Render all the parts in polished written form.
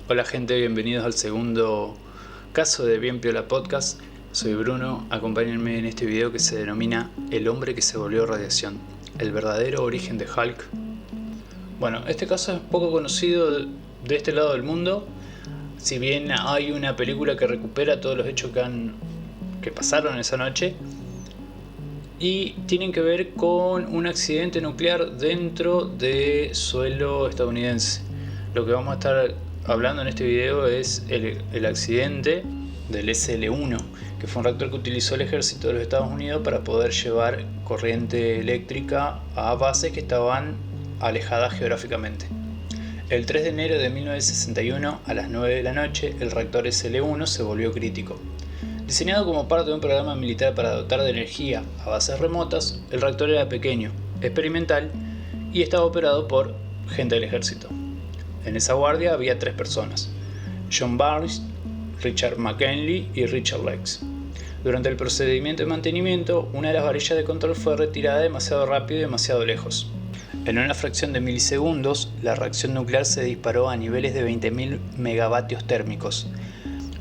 Hola gente, bienvenidos al segundo caso de Bien Piola Podcast. Soy Bruno, acompáñenme en este video que se denomina El hombre que se volvió radiación, el verdadero origen de Hulk. Bueno, este caso es poco conocido de este lado del mundo, si bien hay una película que recupera todos los hechos que pasaron esa noche, y tienen que ver con un accidente nuclear dentro de suelo estadounidense. Lo que vamos a estar hablando en este video es el accidente del SL-1, que fue un reactor que utilizó el ejército de los Estados Unidos para poder llevar corriente eléctrica a bases que estaban alejadas geográficamente. El 3 de enero de 1961 a las 9 de la noche, el reactor SL-1 se volvió crítico. Diseñado como parte de un programa militar para dotar de energía a bases remotas, el reactor era pequeño, experimental y estaba operado por gente del ejército. En esa guardia había 3 personas: John Barnes, Richard McKinley y Richard Lex. Durante el procedimiento de mantenimiento, una de las varillas de control fue retirada demasiado rápido y demasiado lejos. En una fracción de milisegundos, la reacción nuclear se disparó a niveles de 20.000 megavatios térmicos.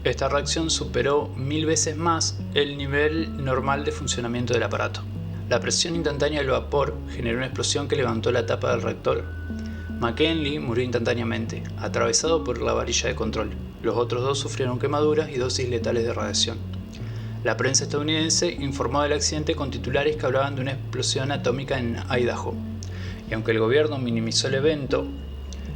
Esta reacción superó 1000 veces más el nivel normal de funcionamiento del aparato. La presión instantánea del vapor generó una explosión que levantó la tapa del reactor. McKinley murió instantáneamente, atravesado por la varilla de control. Los otros 2 sufrieron quemaduras y dosis letales de radiación. La prensa estadounidense informó del accidente con titulares que hablaban de una explosión atómica en Idaho. Y aunque el gobierno minimizó el evento,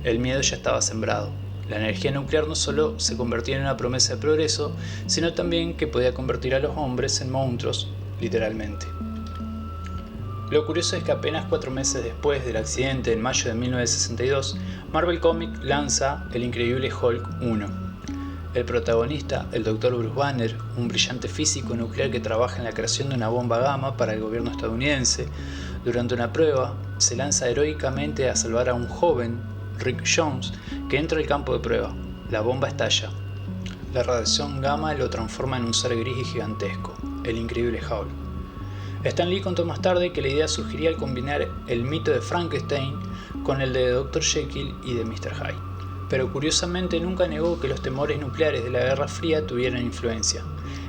el miedo ya estaba sembrado. La energía nuclear no solo se convertía en una promesa de progreso, sino también que podía convertir a los hombres en monstruos, literalmente. Lo curioso es que apenas 4 meses después del accidente, en mayo de 1962, Marvel Comics lanza El Increíble Hulk 1. El protagonista, el Dr. Bruce Banner, un brillante físico nuclear que trabaja en la creación de una bomba gamma para el gobierno estadounidense, durante una prueba se lanza heroicamente a salvar a un joven, Rick Jones, que entra al campo de prueba. La bomba estalla. La radiación gamma lo transforma en un ser gris y gigantesco, el Increíble Hulk. Stan Lee contó más tarde que la idea surgiría al combinar el mito de Frankenstein con el de Dr. Jekyll y de Mr. Hyde. Pero curiosamente nunca negó que los temores nucleares de la Guerra Fría tuvieran influencia.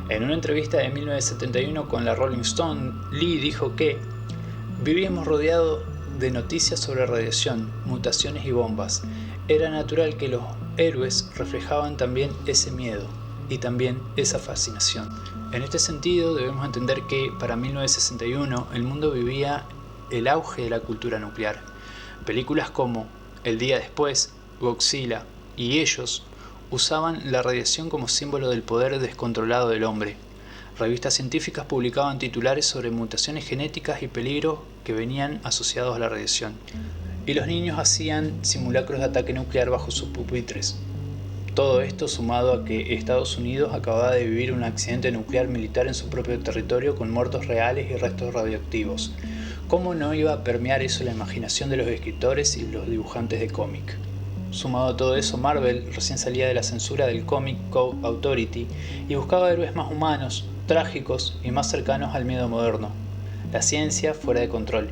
En una entrevista de 1971 con la Rolling Stone, Lee dijo que vivíamos rodeados de noticias sobre radiación, mutaciones y bombas. Era natural que los héroes reflejaban también ese miedo y también esa fascinación. En este sentido, debemos entender que para 1961 el mundo vivía el auge de la cultura nuclear. Películas como El día después, Godzilla y Ellos usaban la radiación como símbolo del poder descontrolado del hombre. Revistas científicas publicaban titulares sobre mutaciones genéticas y peligros que venían asociados a la radiación. Y los niños hacían simulacros de ataque nuclear bajo sus pupitres. Todo esto sumado a que Estados Unidos acababa de vivir un accidente nuclear militar en su propio territorio con muertos reales y restos radioactivos. ¿Cómo no iba a permear eso la imaginación de los escritores y los dibujantes de cómic? Sumado a todo eso, Marvel recién salía de la censura del Comic Code Authority y buscaba héroes más humanos, trágicos y más cercanos al miedo moderno. La ciencia fuera de control.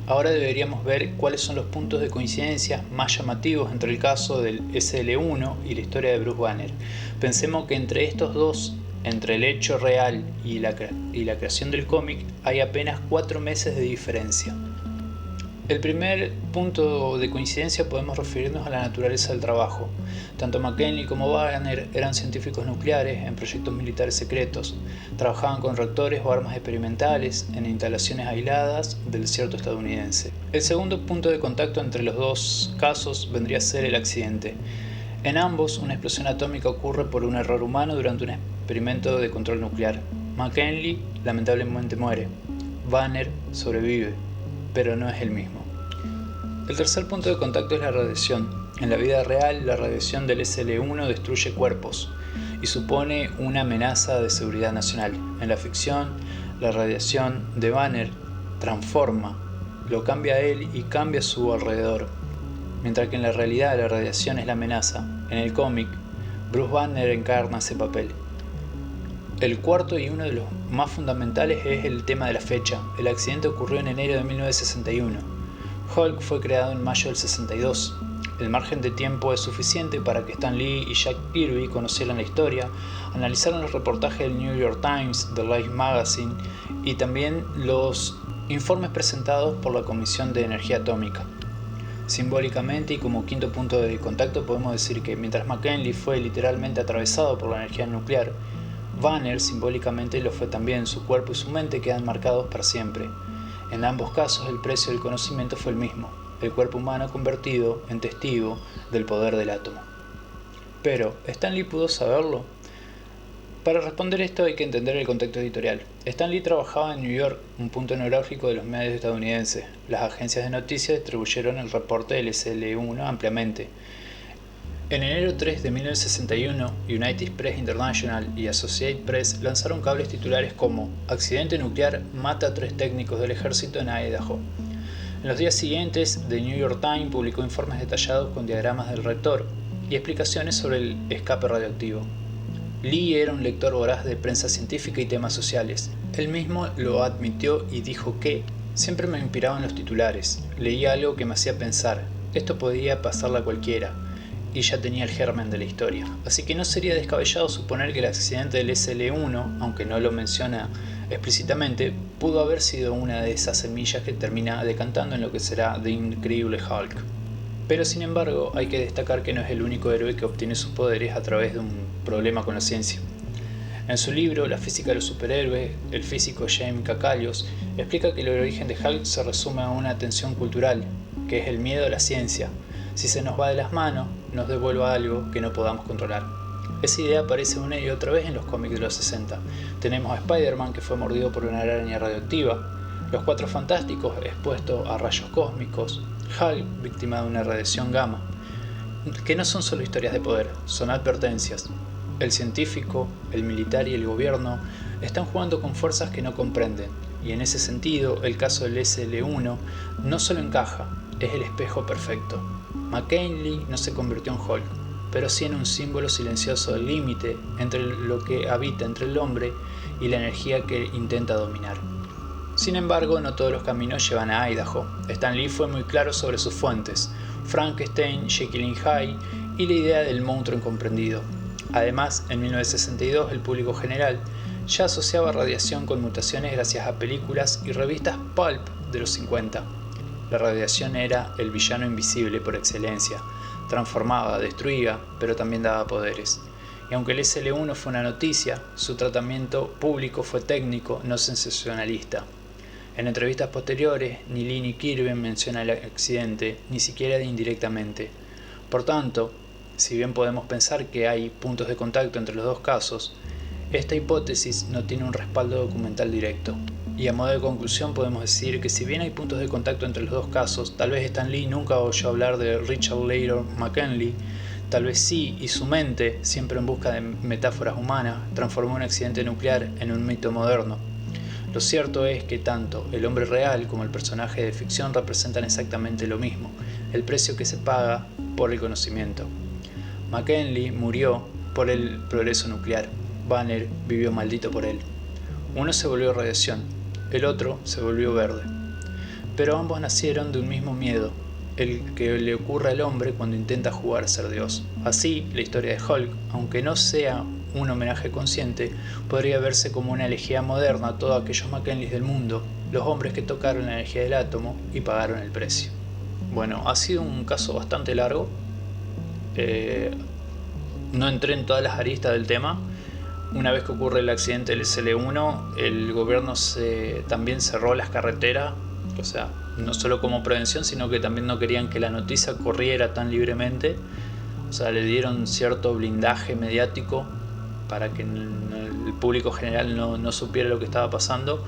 Ahora deberíamos ver cuáles son los puntos de coincidencia más llamativos entre el caso del SL-1 y la historia de Bruce Banner. Pensemos que entre estos dos, entre el hecho real y la creación del cómic, hay apenas 4 meses de diferencia. El primer punto de coincidencia podemos referirnos a la naturaleza del trabajo. Tanto McKinley como Banner eran científicos nucleares en proyectos militares secretos. Trabajaban con reactores o armas experimentales en instalaciones aisladas del desierto estadounidense. El segundo punto de contacto entre los dos casos vendría a ser el accidente. En ambos, una explosión atómica ocurre por un error humano durante un experimento de control nuclear. McKinley lamentablemente muere. Banner sobrevive, pero no es el mismo. El tercer punto de contacto es la radiación. En la vida real, la radiación del SL-1 destruye cuerpos y supone una amenaza de seguridad nacional. En la ficción, la radiación de Banner transforma, lo cambia a él y cambia su alrededor. Mientras que en la realidad la radiación es la amenaza. En el cómic, Bruce Banner encarna ese papel. El cuarto y uno de los más fundamentales es el tema de la fecha. El accidente ocurrió en enero de 1961. Hulk fue creado en mayo del 62. El margen de tiempo es suficiente para que Stan Lee y Jack Kirby conocieran la historia, analizaran los reportajes del New York Times, del Life Magazine y también los informes presentados por la Comisión de Energía Atómica. Simbólicamente y como quinto punto de contacto podemos decir que mientras McKinley fue literalmente atravesado por la energía nuclear, Banner simbólicamente lo fue también. Su cuerpo y su mente quedan marcados para siempre. En ambos casos el precio del conocimiento fue el mismo, el cuerpo humano convertido en testigo del poder del átomo. Pero, ¿Stan Lee pudo saberlo? Para responder esto hay que entender el contexto editorial. Stan Lee trabajaba en New York, un punto neurálgico de los medios estadounidenses. Las agencias de noticias distribuyeron el reporte del SL1 ampliamente. En enero 3 de 1961, United Press International y Associated Press lanzaron cables titulares como «Accidente nuclear mata a 3 técnicos del ejército en Idaho». En los días siguientes, The New York Times publicó informes detallados con diagramas del reactor y explicaciones sobre el escape radioactivo. Lee era un lector voraz de prensa científica y temas sociales. Él mismo lo admitió y dijo que «Siempre me inspiraban los titulares, leía algo que me hacía pensar, esto podía pasarle a cualquiera». Y ya tenía el germen de la historia. Así que no sería descabellado suponer que el accidente del SL1, aunque no lo menciona explícitamente, pudo haber sido una de esas semillas que termina decantando en lo que será The Increíble Hulk. Pero sin embargo, hay que destacar que no es el único héroe que obtiene sus poderes a través de un problema con la ciencia. En su libro La física de los superhéroes, el físico James Kakalios explica que el origen de Hulk se resume a una tensión cultural, que es el miedo a la ciencia. Si se nos va de las manos, nos devuelva algo que no podamos controlar. Esa idea aparece una y otra vez en los cómics de los 60. Tenemos a Spider-Man que fue mordido por una araña radioactiva, los Cuatro Fantásticos expuestos a rayos cósmicos, Hulk víctima de una radiación gamma, que no son solo historias de poder, son advertencias. El científico, el militar y el gobierno están jugando con fuerzas que no comprenden, y en ese sentido el caso del SL1 no solo encaja, es el espejo perfecto. McKinley no se convirtió en Hulk, pero sí en un símbolo silencioso del límite entre lo que habita entre el hombre y la energía que intenta dominar. Sin embargo, no todos los caminos llevan a Idaho. Stan Lee fue muy claro sobre sus fuentes, Frankenstein, Jekyll y Hyde y la idea del monstruo incomprendido. Además, en 1962 el público general ya asociaba radiación con mutaciones gracias a películas y revistas pulp de los 50. La radiación era el villano invisible por excelencia, transformaba, destruía, pero también daba poderes. Y aunque el SL1 fue una noticia, su tratamiento público fue técnico, no sensacionalista. En entrevistas posteriores, ni Lee ni Kirby mencionan el accidente, ni siquiera indirectamente. Por tanto, si bien podemos pensar que hay puntos de contacto entre los dos casos, esta hipótesis no tiene un respaldo documental directo. Y a modo de conclusión podemos decir que si bien hay puntos de contacto entre los dos casos, tal vez Stan Lee nunca oyó hablar de Richard Layton McKinley, tal vez sí, y su mente, siempre en busca de metáforas humanas, transformó un accidente nuclear en un mito moderno. Lo cierto es que tanto el hombre real como el personaje de ficción representan exactamente lo mismo, el precio que se paga por el conocimiento. McKinley murió por el progreso nuclear, Banner vivió maldito por él. Uno se volvió radiación, el otro se volvió verde. Pero ambos nacieron de un mismo miedo, el que le ocurre al hombre cuando intenta jugar a ser Dios. Así, la historia de Hulk, aunque no sea un homenaje consciente, podría verse como una elegía moderna a todos aquellos McKinleys del mundo, los hombres que tocaron la energía del átomo y pagaron el precio. Bueno, ha sido un caso bastante largo. No entré en todas las aristas del tema. Una vez que ocurre el accidente del SL1, el gobierno también cerró las carreteras, o sea, no solo como prevención, sino que también no querían que la noticia corriera tan libremente. O sea, le dieron cierto blindaje mediático para que el público general no supiera lo que estaba pasando.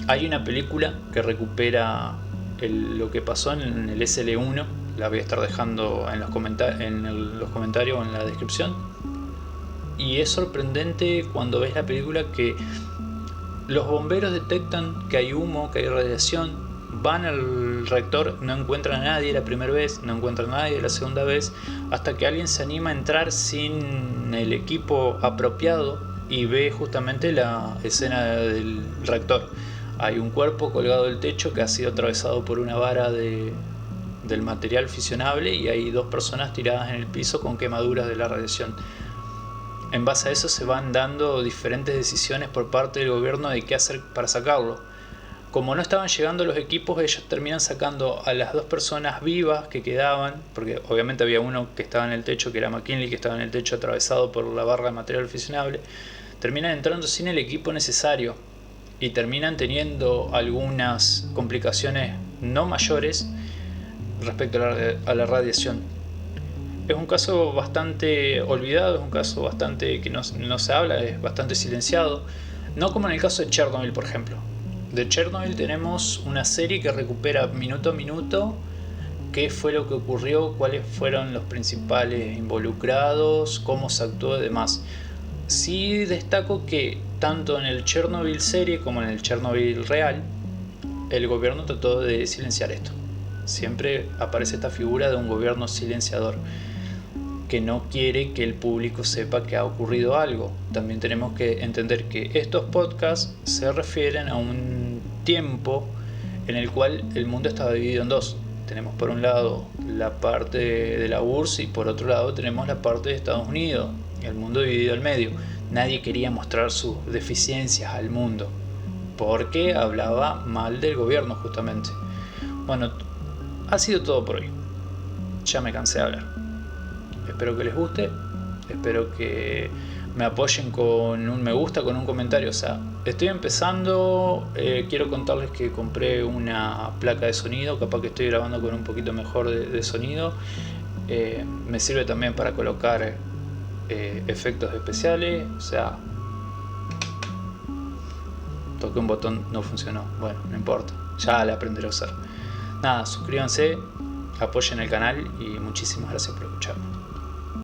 Hay una película que recupera lo que pasó en el SL1, la voy a estar dejando en los comentarios o en la descripción. Y es sorprendente cuando ves la película que los bomberos detectan que hay humo, que hay radiación, van al reactor, no encuentran a nadie la primera vez, no encuentran a nadie la segunda vez, hasta que alguien se anima a entrar sin el equipo apropiado y ve justamente la escena del reactor. Hay un cuerpo colgado del techo que ha sido atravesado por una vara de del material fisionable y hay 2 personas tiradas en el piso con quemaduras de la radiación. En base a eso se van dando diferentes decisiones por parte del gobierno de qué hacer para sacarlo. Como no estaban llegando los equipos, ellos terminan sacando a las 2 personas vivas que quedaban, porque obviamente había uno que estaba en el techo, que era McKinley, que estaba en el techo atravesado por la barra de material fisionable. Terminan entrando sin el equipo necesario y terminan teniendo algunas complicaciones no mayores respecto a la radiación. Es un caso bastante olvidado, es un caso bastante que no se habla, es bastante silenciado, no como en el caso de Chernobyl, por ejemplo. De Chernobyl tenemos una serie que recupera minuto a minuto qué fue lo que ocurrió, cuáles fueron los principales involucrados, cómo se actuó y demás. Sí destaco que tanto en el Chernobyl serie como en el Chernobyl real, el gobierno trató de silenciar esto. Siempre aparece esta figura de un gobierno silenciador que no quiere que el público sepa que ha ocurrido algo. También tenemos que entender que estos podcasts se refieren a un tiempo en el cual el mundo estaba dividido en 2. Tenemos por un lado la parte de la URSS y por otro lado tenemos la parte de Estados Unidos, el mundo dividido al medio. Nadie quería mostrar sus deficiencias al mundo porque hablaba mal del gobierno justamente. Bueno, ha sido todo por hoy. Ya me cansé de hablar. Espero que les guste, espero que me apoyen con un me gusta, con un comentario. O sea, estoy empezando, quiero contarles que compré una placa de sonido, capaz que estoy grabando con un poquito mejor de sonido. Me sirve también para colocar efectos especiales. O sea, toqué un botón, no funcionó. Bueno, no importa, ya la aprenderé a usar. Nada, suscríbanse, apoyen el canal y muchísimas gracias por escucharme.